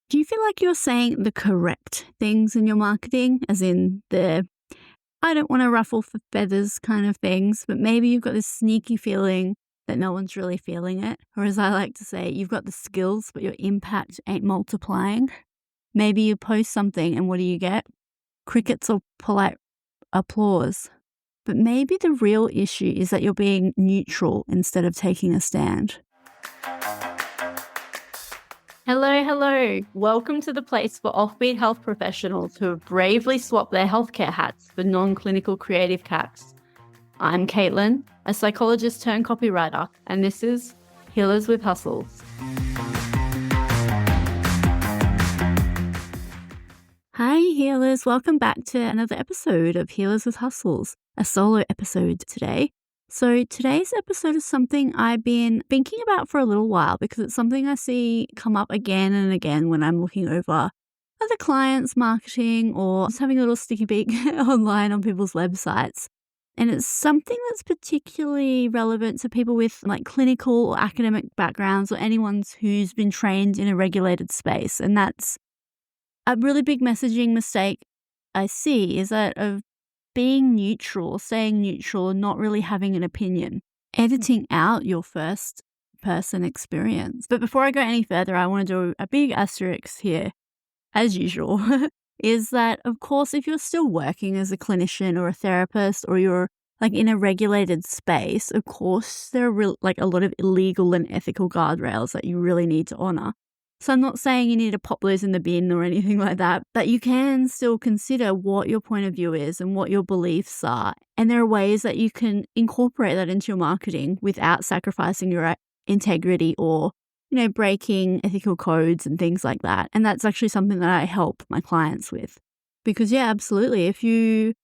Do you feel like you're saying the correct things in your marketing, as in the I don't want to ruffle for feathers kind of things, but maybe you've got this sneaky feeling that no one's really feeling it? Or as I like to say, you've got the skills, but your impact ain't multiplying. Maybe you post something and what do you get? Crickets or polite applause. But maybe the real issue is that you're being neutral instead of taking a stand. Hello. Welcome to the place for offbeat health professionals who have bravely swapped their healthcare hats for non-clinical creative caps. I'm Caitlin, a psychologist turned copywriter, and this is Healers with Hustles. Hi healers, welcome back to another episode of Healers with Hustles, a solo episode today. So today's episode is something I've been thinking about for a little while because it's something I see come up again and again when I'm looking over other clients' marketing or just having a little sticky beak online on people's websites. And it's something that's particularly relevant to people with like clinical or academic backgrounds or anyone who's been trained in a regulated space. And that's a really big messaging mistake I see is that of being neutral, staying neutral, and not really having an opinion, editing out your first person experience. But before I go any further, I want to do a big asterisk here, as usual, is that, of course, if you're still working as a clinician or a therapist or you're like in a regulated space, of course, there are a lot of illegal and ethical guardrails that you really need to honor. So I'm not saying you need to pop those in the bin or anything like that, but you can still consider what your point of view is and what your beliefs are. And there are ways that you can incorporate that into your marketing without sacrificing your integrity or, breaking ethical codes and things like that. And that's actually something that I help my clients with. Because yeah, absolutely. If you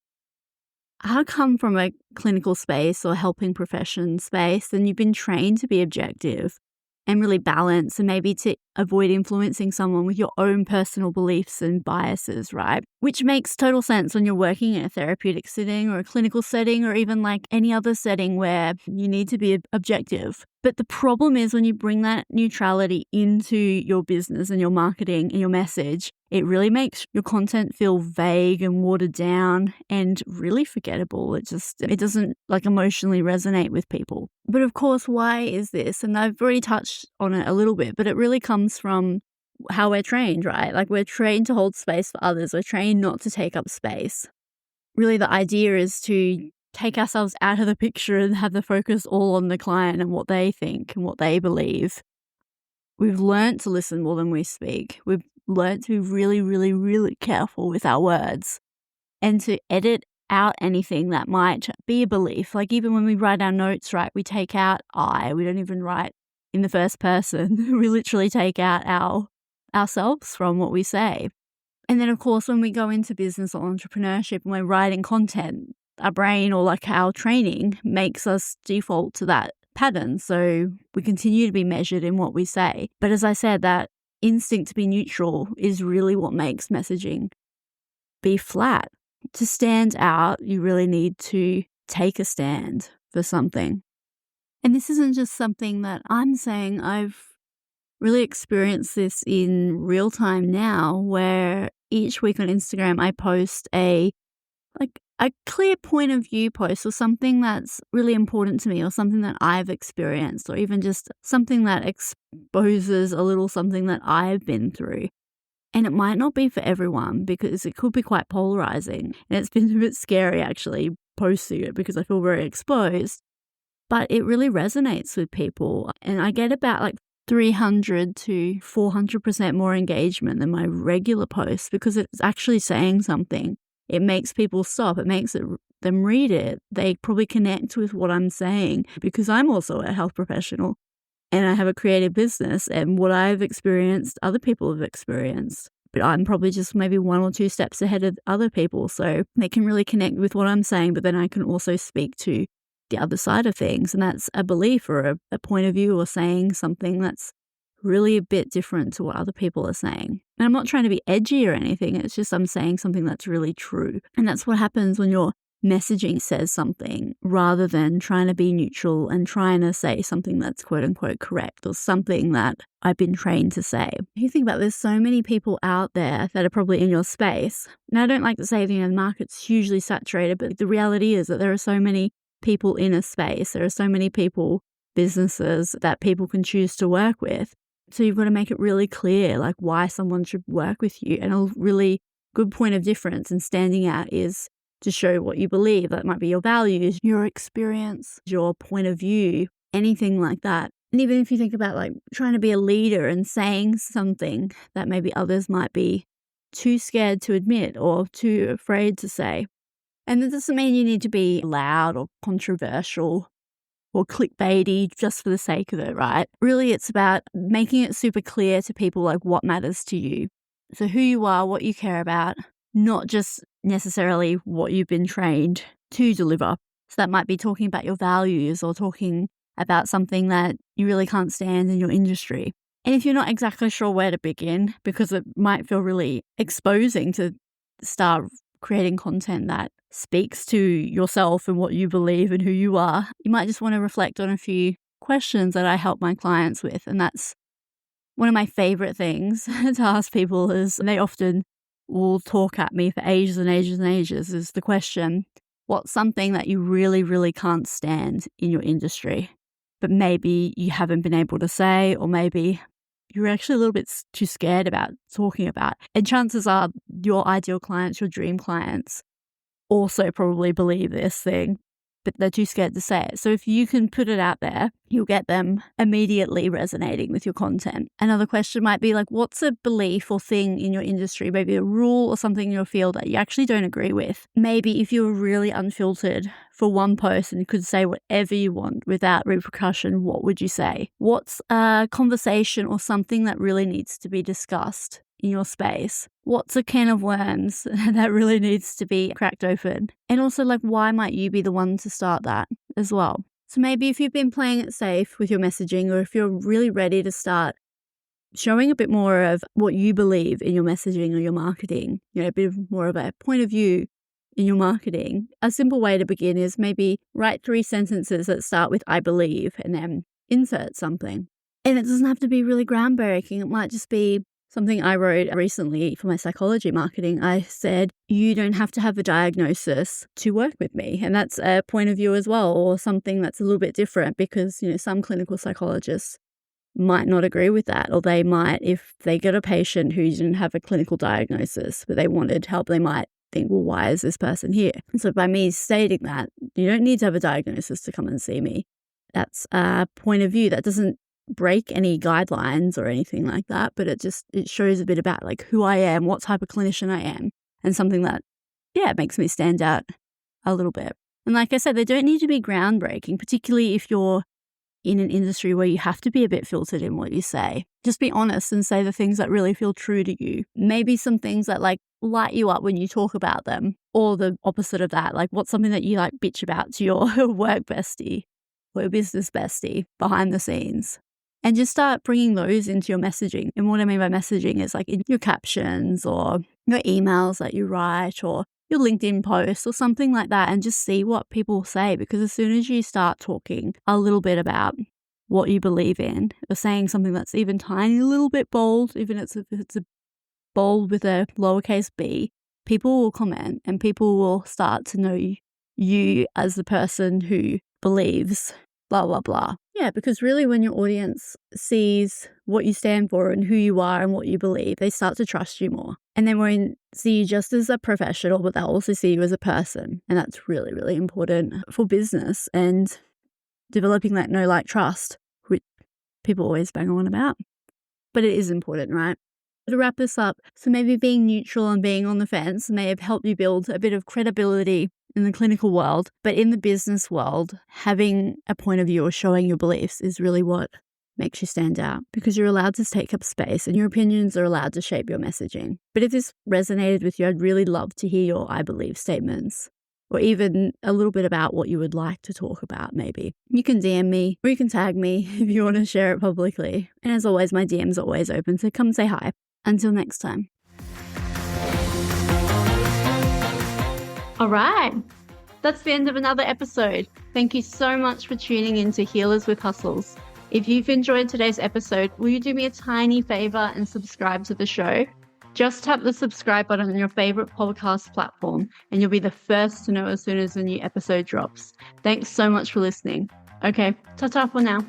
come from a clinical space or helping profession space, then you've been trained to be objective and really balance and maybe to avoid influencing someone with your own personal beliefs and biases, right? Which makes total sense when you're working in a therapeutic setting or a clinical setting or even like any other setting where you need to be objective. But the problem is when you bring that neutrality into your business and your marketing and your message, it really makes your content feel vague and watered down and really forgettable. It doesn't emotionally resonate with people. But of course, why is this? And I've already touched on it a little bit, but it really comes from how we're trained, right? Like we're trained to hold space for others. We're trained not to take up space. Really, the idea is to take ourselves out of the picture and have the focus all on the client and what they think and what they believe. We've learned to listen more than we speak. We've learned to be really, really, really careful with our words and to edit out anything that might be a belief. Like even when we write our notes, right, we take out I. We don't even write in the first person. We literally take out ourselves from what we say. And then, of course, when we go into business or entrepreneurship and we're writing content, our brain or like our training makes us default to that pattern. So we continue to be measured in what we say. But as I said, that instinct to be neutral is really what makes messaging be flat. To stand out, you really need to take a stand for something. And this isn't just something that I'm saying. I've really experienced this in real time now, where each week on Instagram I post a clear point of view post or something that's really important to me or something that I've experienced or even just something that exposes a little something that I've been through. And it might not be for everyone because it could be quite polarizing. And it's been a bit scary actually posting it because I feel very exposed. But it really resonates with people. And I get about 300 to 400% more engagement than my regular posts because it's actually saying something. It makes people stop. It makes them read it. They probably connect with what I'm saying because I'm also a health professional and I have a creative business and what I've experienced, other people have experienced. But I'm probably just maybe 1 or 2 steps ahead of other people. So they can really connect with what I'm saying, but then I can also speak to the other side of things. And that's a belief or a point of view or saying something that's really a bit different to what other people are saying. And I'm not trying to be edgy or anything. It's just I'm saying something that's really true. And that's what happens when you're messaging says something rather than trying to be neutral and trying to say something that's quote unquote correct or something that I've been trained to say. You think about there's so many people out there that are probably in your space. Now, I don't like to say the market's hugely saturated, but the reality is that there are so many people in a space. There are so many people, businesses that people can choose to work with. So you've got to make it really clear like why someone should work with you. And a really good point of difference and standing out is to show what you believe. That might be your values, your experience, your point of view, anything like that. And even if you think about like trying to be a leader and saying something that maybe others might be too scared to admit or too afraid to say. And that doesn't mean you need to be loud or controversial or clickbaity just for the sake of it, right? Really, it's about making it super clear to people like what matters to you. So who you are, what you care about, not just necessarily what you've been trained to deliver. So that might be talking about your values or talking about something that you really can't stand in your industry. And if you're not exactly sure where to begin, because it might feel really exposing to start creating content that speaks to yourself and what you believe and who you are, you might just want to reflect on a few questions that I help my clients with. And that's one of my favorite things to ask people is they often will talk at me for ages and ages and ages is the question, what's something that you really, really can't stand in your industry, but maybe you haven't been able to say, or maybe you're actually a little bit too scared about talking about. And chances are your ideal clients, your dream clients, also probably believe this thing, but they're too scared to say it. So if you can put it out there, you'll get them immediately resonating with your content. Another question might be like, what's a belief or thing in your industry, maybe a rule or something in your field that you actually don't agree with? Maybe if you were really unfiltered for one post and you could say whatever you want without repercussion, what would you say? What's a conversation or something that really needs to be discussed in your space? What's a can of worms that really needs to be cracked open? And also, like, why might you be the one to start that as well? So maybe if you've been playing it safe with your messaging, or if you're really ready to start showing a bit more of what you believe in your messaging or your marketing, a bit more of a point of view in your marketing, a simple way to begin is maybe write 3 sentences that start with I believe and then insert something. And it doesn't have to be really groundbreaking. It might just be something I wrote recently for my psychology marketing. I said, you don't have to have a diagnosis to work with me. And that's a point of view as well, or something that's a little bit different because, some clinical psychologists might not agree with that, or they might, if they get a patient who didn't have a clinical diagnosis, but they wanted help, they might think, well, why is this person here? And so by me stating that, you don't need to have a diagnosis to come and see me. That's a point of view that doesn't break any guidelines or anything like that, but it shows a bit about like who I am, what type of clinician I am, and something that, makes me stand out a little bit. And like I said, they don't need to be groundbreaking, particularly if you're in an industry where you have to be a bit filtered in what you say. Just be honest and say the things that really feel true to you. Maybe some things that like light you up when you talk about them, or the opposite of that. Like what's something that you like bitch about to your work bestie or your business bestie behind the scenes. And just start bringing those into your messaging. And what I mean by messaging is like in your captions or your emails that you write or your LinkedIn posts or something like that, and just see what people say. Because as soon as you start talking a little bit about what you believe in, or saying something that's even tiny, a little bit bold, even if it's a bold with a lowercase b, people will comment and people will start to know you as the person who believes blah, blah, blah. Yeah, because really when your audience sees what you stand for and who you are and what you believe, they start to trust you more. And they won't see you just as a professional, but they'll also see you as a person. And that's really, really important for business and developing that know, like, trust, which people always bang on about. But it is important, right? To wrap this up, so maybe being neutral and being on the fence may have helped you build a bit of credibility in the clinical world, but in the business world, having a point of view or showing your beliefs is really what makes you stand out, because you're allowed to take up space and your opinions are allowed to shape your messaging. But if this resonated with you, I'd really love to hear your I believe statements, or even a little bit about what you would like to talk about maybe. You can DM me or you can tag me if you want to share it publicly. And as always, my DM's always open, so come say hi. Until next time. All right. that's the end of another episode. Thank you so much for tuning in to Healers with Hustles. If you've enjoyed today's episode, will you do me a tiny favor and subscribe to the show? Just tap the subscribe button on your favorite podcast platform and you'll be the first to know as soon as a new episode drops. Thanks so much for listening. Okay, ta-ta for now.